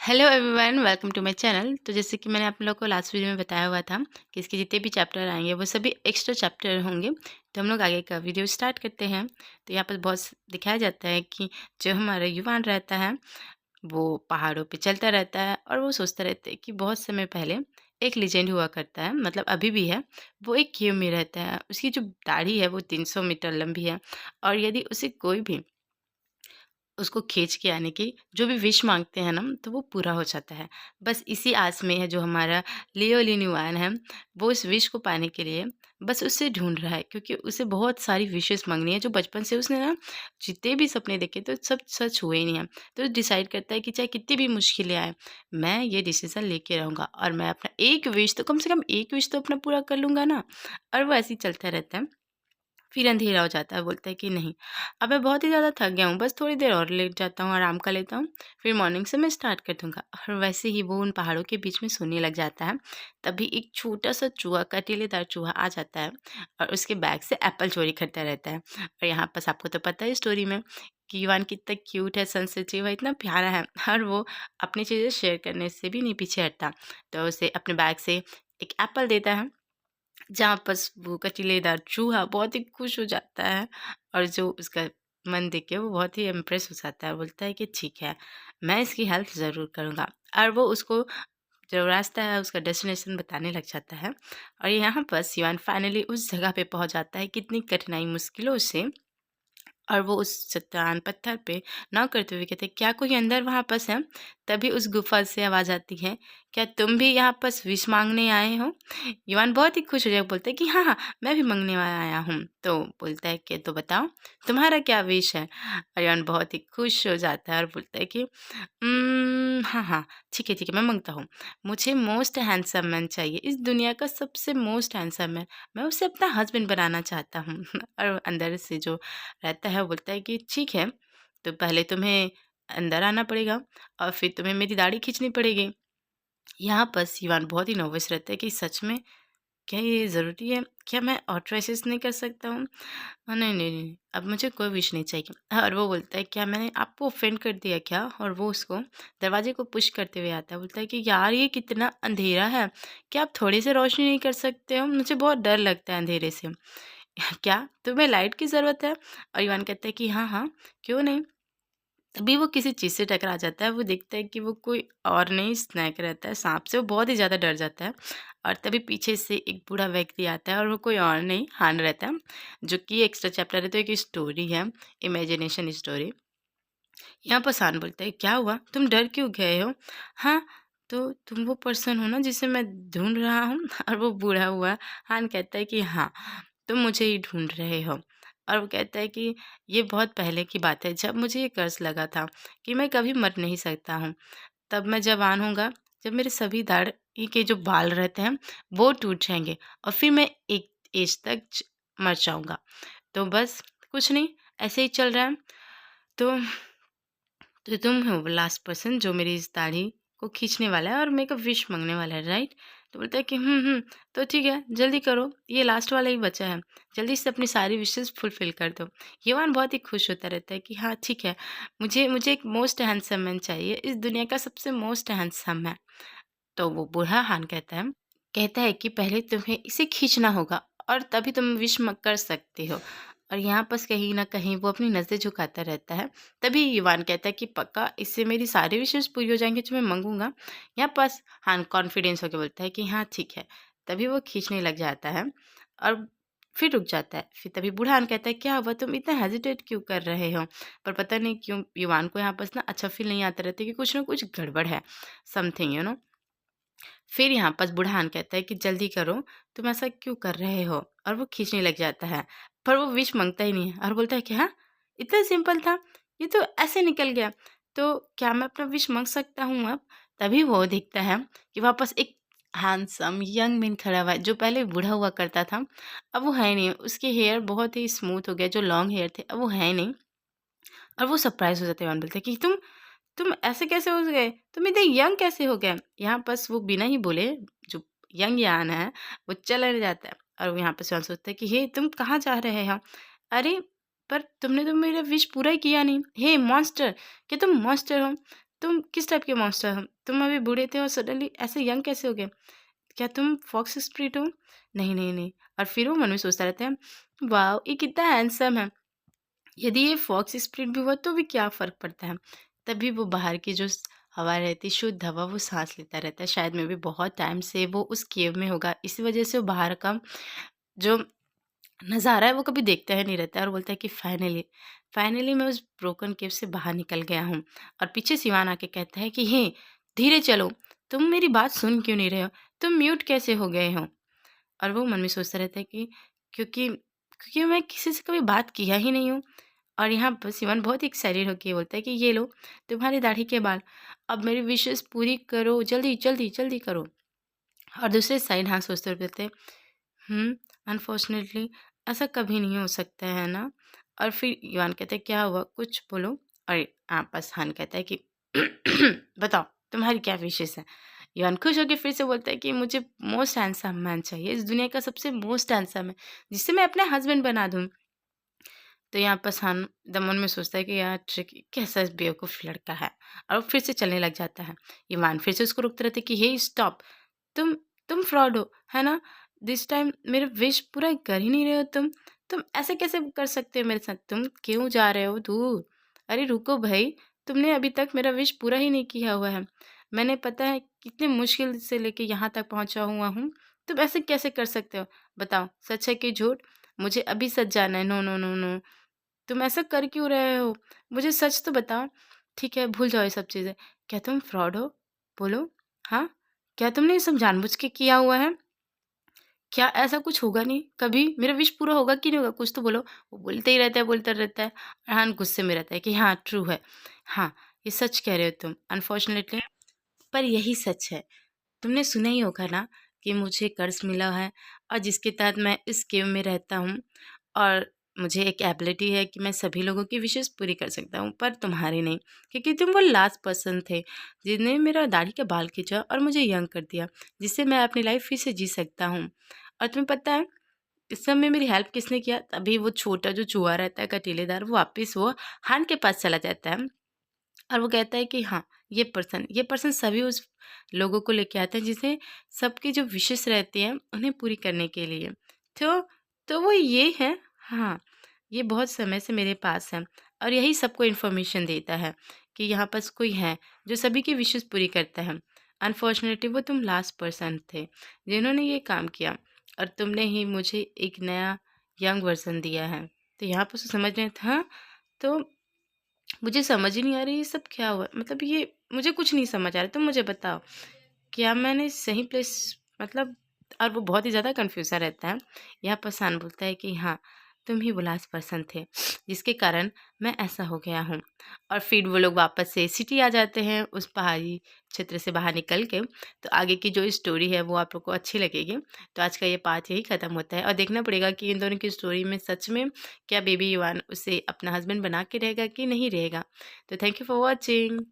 Hello everyone, welcome to my channel. तो जैसे कि मैंने आप लोगों को लास्ट वीडियो में बताया हुआ था कि इसके जितने भी चैप्टर आएंगे वो सभी एक्स्ट्रा चैप्टर होंगे। तो हम लोग आगे का वीडियो स्टार्ट करते हैं। तो यहाँ पर बहुत दिखाया जाता है कि जो हमारा युवान रहता है वो पहाड़ों पे चलता रहता है और वो सोचता रहता है कि बहुत समय पहले एक लेजेंड हुआ करता है, मतलब अभी भी है। वो एक केव में रहता है, उसकी जो दाढ़ी है वो 300 मीटर लंबी है। और यदि उसे कोई भी उसको खींच के आने की जो भी विश माँगते हैं ना, तो वो पूरा हो जाता है। बस इसी आस में है जो हमारा लियो लिन्युआन है, वो इस विश को पाने के लिए बस उसे ढूँढ रहा है, क्योंकि उसे बहुत सारी विशेज़ माँगनी है जो बचपन से उसने ना जितने भी सपने देखे तो सब सच हुए ही नहीं हैं। तो डिसाइड करता है कि चाहे कितनी भी मुश्किलें आएँ, मैं ये डिसीज़न लेके रहूँगा और मैं अपना एक विश तो कम से कम एक विश तो अपना पूरा कर लूँगा ना। और वो ऐसे ही चलता रहता है। फिर अंधेरा हो जाता है, बोलता है कि नहीं, अब मैं बहुत ही ज़्यादा थक गया हूँ, बस थोड़ी देर और लेट जाता हूँ, आराम कर लेता हूँ, फिर मॉर्निंग से मैं स्टार्ट कर दूँगा। और वैसे ही वो उन पहाड़ों के बीच में सोने लग जाता है। तभी एक छोटा-सा चूहा, कंटीलेदार चूहा आ जाता है और उसके बैग से एप्पल चोरी करता रहता है। और यहाँ पास आपको तो पता है स्टोरी में कि ईवान कितना क्यूट है, सेंसिटिव है, इतना प्यारा है और वो अपनी चीज़ें शेयर करने से भी नहीं पीछे हटता। तो उसे अपने बैग से एक एप्पल देता है, जहाँ बस वो कटीलेदार चूहा बहुत ही खुश हो जाता है। और जो उसका मन देख के वो बहुत ही इम्प्रेस हो जाता है, बोलता है कि ठीक है, मैं इसकी हेल्प ज़रूर करूँगा। और वो उसको जो रास्ता है उसका डेस्टिनेशन बताने लग जाता है। और यहाँ पर सिवान फाइनली उस जगह पे पहुँच जाता है कितनी कठिनाई मुश्किलों से। और वो उस चट्टान पत्थर पे नॉक करते हुए कहते हैं, क्या कोई अंदर वहाँ पास है? तभी उस गुफा से आवाज़ आती है, क्या तुम भी यहाँ पास विश मांगने आए हो? युवान बहुत ही खुश हो जाकर बोलता है कि हाँ हाँ, मैं भी मांगने वाला आया हूँ। तो बोलता है कि तो बताओ, तुम्हारा क्या विश है? और युवान बहुत ही खुश हो जाता है और बोलता है कि हाँ हाँ, ठीक है, मैं मांगता हूँ। मुझे मोस्ट हैंडसम मैन चाहिए, इस दुनिया का सबसे मोस्ट हैंडसम मैन। मैं उसे अपना हस्बैंड बनाना चाहता हूँ। और अंदर से जो रहता है वो बोलता है कि ठीक है, तो पहले तुम्हें अंदर आना पड़ेगा और फिर तुम्हें मेरी दाढ़ी खींचनी पड़ेगी। यहाँ पर सिवान बहुत ही नर्वस रहता है कि सच में क्या ये ज़रूरी है? क्या मैं और चॉइसेस नहीं कर सकता हूँ? नहीं, अब मुझे कोई विश नहीं चाहिए। और वो बोलता है, क्या मैंने आपको ऑफेंड कर दिया क्या? और वो उसको दरवाजे को पुश करते हुए आता है, बोलता है कि यार ये कितना अंधेरा है, क्या आप थोड़ी सी रोशनी नहीं कर सकते हो? मुझे बहुत डर लगता है अंधेरे से। क्या तुम्हें लाइट की ज़रूरत है? और ईवान कहता है कि हाँ हाँ, क्यों नहीं। तभी वो किसी चीज़ से टकरा जाता है, वो देखता है कि वो कोई और नहीं स्नेक रहता है सांप से, वो बहुत ही ज़्यादा डर जाता है। और तभी पीछे से एक बूढ़ा व्यक्ति आता है और वो कोई और नहीं, हान रहता है, जो कि एक्स्ट्रा चैप्टर है, तो एक स्टोरी है, इमेजिनेशन स्टोरी। यहाँ पर हान बोलता है, क्या हुआ, तुम डर क्यों गए हो? हाँ, तो तुम वो पर्सन हो ना जिसे मैं ढूंढ रहा हूँ। और वो बूढ़ा हुआ हान कहता है कि हाँ, तुम मुझे ही ढूंढ रहे हो। और वो कहता है कि ये बहुत पहले की बात है, जब मुझे ये कर्ज लगा था कि मैं कभी मर नहीं सकता हूँ। तब मैं जवान होऊँगा, जब मेरे सभी दाढ़ी के जो बाल रहते हैं, वो टूट जाएँगे और फिर मैं एक एज तक मर जाऊँगा। तो बस कुछ नहीं, ऐसे ही चल रहा है। तो तुम हो वो लास्ट पर्सन जो मेरी इस दाढ़ी को खींचने वाला है और मेरे को विश माँगने वाला है, राइट? तो बोलता है कि तो ठीक है, जल्दी करो, ये लास्ट वाला ही बचा है। जल्दी से अपनी सारी विशेज़ फुलफ़िल कर दो। युवान बहुत ही खुश होता रहता है कि हाँ, ठीक है, मुझे मुझे एक मोस्ट हैंडसम मैन चाहिए, इस दुनिया का सबसे मोस्ट हैंडसम मैन। तो वो बूढ़ा हान कहता है कि पहले तुम्हें इसे खींचना होगा और तभी तुम विश कर सकते हो। और यहाँ बस कहीं न कहीं वो अपनी नज़रें झुकाता रहता है। तभी युवान कहता है कि पक्का इससे मेरी सारी विशेज़ पूरी हो जाएँगी जो मैं माँगूँगा। यहाँ पास हान कॉन्फिडेंस होके बोलता है कि हाँ, ठीक है। तभी वो खींचने लग जाता है और फिर रुक जाता है। फिर तभी बूढ़ा हान कहता है, क्या हुआ, तुम इतना हेजिटेट क्यों कर रहे हो? पर पता नहीं क्यों युवान को यहाँ पास ना अच्छा फ़ील नहीं आता रहता है कि कुछ न कुछ गड़बड़ है, समथिंग फिर यहाँ पर बूढ़ान कहता है कि जल्दी करो, तुम ऐसा क्यों कर रहे हो? और वो खींचने लग जाता है, पर वो विश माँगता ही नहीं है और बोलता है कि हाँ, इतना सिंपल था, ये तो ऐसे निकल गया। तो क्या मैं अपना विश माँग सकता हूँ अब? तभी वो देखता है कि वापस एक हैंडसम यंग मैन खड़ा हुआ है, जो पहले बूढ़ा हुआ करता था, अब वो है नहीं। उसके हेयर बहुत ही स्मूथ हो गए, जो लॉन्ग हेयर थे, अब वो है नहीं। और वो सरप्राइज़ हो जाते हैं और बोलते हैं कि तुम ऐसे कैसे हो गए? तुम इतने यंग कैसे हो गए? यहाँ बस वो बिना ही बोले जो यंग यान है, वो चला जाता है और वो यहाँ पे शिवान सोचता है कि हे तुम कहाँ जा रहे हो? अरे! पर तुमने तो मेरा विश पूरा ही किया नहीं। हे मॉन्स्टर! क्या तुम मॉन्स्टर हो? तुम किस टाइप के मॉन्स्टर हो? तुम अभी बूढ़े थे और सडनली ऐसे यंग कैसे हो गए? क्या तुम फॉक्स स्प्रिट हो? नहीं, नहीं, नहीं। और फिर वो मन में सोचता रहता है, वाओ! ये कितना हैंडसम है। यदि ये फॉक्स स्प्रिट भी हुआ तो भी क्या फ़र्क पड़ता है? तभी वो बाहर की जो हवा रहती है, शुद्ध हवा, वो साँस लेता रहता है। शायद में भी बहुत टाइम से वो उस केव में होगा, इसी वज़ह से वो बाहर का जो नज़ारा है वो कभी देखता ही नहीं रहता है और बोलता है कि फाइनली, फाइनली मैं उस ब्रोकन केव से बाहर निकल गया हूँ। और पीछे सिवान आके कहता है कि हे, धीरे चलो, तुम मेरी बात सुन क्यों नहीं रहे हो? तुम म्यूट कैसे हो गए हो? और वो मन में सोचता रहता है कि क्योंकि क्योंकि मैं किसी से कभी बात किया ही नहीं हूँ। और यहाँ पर सिमन बहुत ही एक्साइटेड होके बोलता है कि ये लो तुम्हारी दाढ़ी के बाल, अब मेरी विशेस पूरी करो, जल्दी जल्दी जल्दी करो। और दूसरे साइड हाँ सोचते हुए बोलते हैं, अनफॉर्चुनेटली ऐसा कभी नहीं हो सकता है ना। और फिर युवान कहते हैं क्या हुआ, कुछ बोलो। और आपस हान कहता है कि बताओ तुम्हारी क्या विशेष है। युवान खुश होकर फिर से बोलता है कि मुझे मोस्ट हैंडसम मैन चाहिए, इस दुनिया का सबसे मोस्ट हैंडसम है, जिससे मैं अपना हस्बैंड बना दूँ। तो यहाँ पर सान एकदम मन में सोचता है कि यार ट्रिकी कैसा बेवकूफ़ लड़का है। और वो फिर से चलने लग जाता है। ईमान फिर से उसको रोकते रहते कि हे स्टॉप, तुम तुम फ्रॉड हो, है ना? दिस टाइम मेरे विश पूरा कर ही नहीं रहे हो तुम। तुम ऐसे कैसे कर सकते हो मेरे साथ? तुम क्यों जा रहे हो दूर? अरे रुको भाई, तुमने अभी तक मेरा विश पूरा ही नहीं किया हुआ है। मैंने पता है कितनी मुश्किल से लेके यहाँ तक पहुँचा हुआ हूँ। तुम ऐसे कैसे कर सकते हो? बताओ सच है कि झूठ? मुझे अभी सच जानना है। No, no, no, no. तुम ऐसा कर क्यों रहे हो? मुझे सच तो बताओ। ठीक है, भूल जाओ ये सब चीज़ें। क्या तुम फ्रॉड हो? बोलो। हाँ? क्या तुमने ये सब जानबूझ के किया हुआ है? क्या ऐसा कुछ होगा नहीं कभी? मेरा विश पूरा होगा कि नहीं होगा? कुछ तो बोलो। वो बोलते ही रहता है, बोलता रहता है। अरहान गुस्से में रहता है कि हाँ, ट्रू है। हाँ, ये सच कह रहे हो तुम। अनफॉर्चुनेटली पर यही सच है। तुमने सुना ही होगा ना कि मुझे कर्ज मिला है और जिसके तहत मैं इस केव में रहता हूँ और मुझे एक एबिलिटी है कि मैं सभी लोगों की विशेस पूरी कर सकता हूँ, पर तुम्हारी नहीं, क्योंकि तुम वो लास्ट पर्सन थे जिन्हें मेरा दाढ़ी का बाल खींचा और मुझे यंग कर दिया, जिससे मैं अपनी लाइफ फिर से जी सकता हूँ। और तुम्हें पता है इस सब में मेरी हेल्प किसने किया? तभी वो छोटा जो चूहा रहता है कटीलेदार, वो वापस वो हान के पास चला जाता है और वो कहता है कि हाँ, ये पर्सन सभी उस लोगों को लेके आता है जिसे सबकी जो विशेस रहती हैं उन्हें पूरी करने के लिए। तो तो वो ये है। हाँ, ये बहुत समय से मेरे पास है और यही सबको इन्फॉर्मेशन देता है कि यहाँ पास कोई है जो सभी की विशेस पूरी करता है। अनफॉर्चुनेटली वो तुम लास्ट पर्सन थे जिन्होंने ये काम किया और तुमने ही मुझे एक नया यंग वर्ज़न दिया है। तो यहाँ पर तो समझ रहे थे। हाँ, तो मुझे समझ ही नहीं आ रही ये सब क्या हुआ, मतलब ये मुझे कुछ नहीं समझ आ रहा, तुम मुझे बताओ क्या मैंने सही प्लेस, मतलब। और वो बहुत ही ज़्यादा कन्फ्यूज़ सा रहता है। यहाँ पर सान बोलता है कि हाँ, तुम ही वो लास्ट पर्सन थे जिसके कारण मैं ऐसा हो गया हूँ। और फिर वो लोग वापस से सिटी आ जाते हैं उस पहाड़ी क्षेत्र से बाहर निकल के। तो आगे की जो स्टोरी है वो आप लोग को अच्छी लगेगी। तो आज का ये पार्ट यही ख़त्म होता है और देखना पड़ेगा कि इन दोनों की स्टोरी में सच में क्या बेबी युवान उसे अपना हस्बैंड बना के रहेगा कि नहीं रहेगा। तो थैंक यू फॉर वॉचिंग।